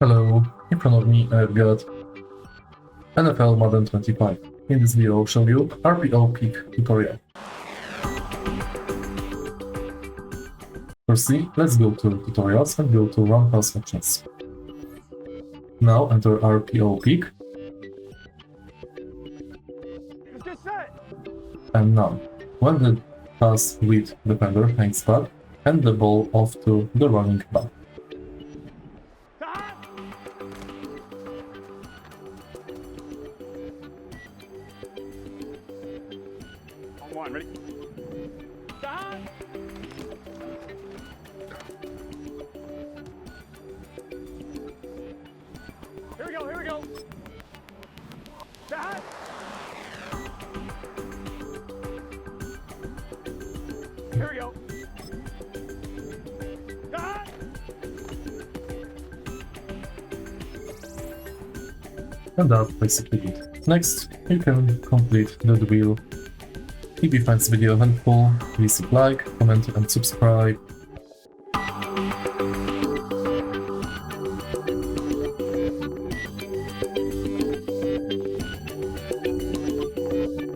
Hello, in front of me I've got NFL Madden 25. In this video I'll show you RPO pick tutorial. Firstly, let's go to tutorials and go to run pass options. Now enter RPO pick and now, when the pass with defender hangs back, hand the ball off to the running back. One, ready? Stop! Here we go, here we go! Stop! Here we go! Stop! And that's basically it. Next, you can complete the drill. If you find this video helpful, please like, comment and subscribe.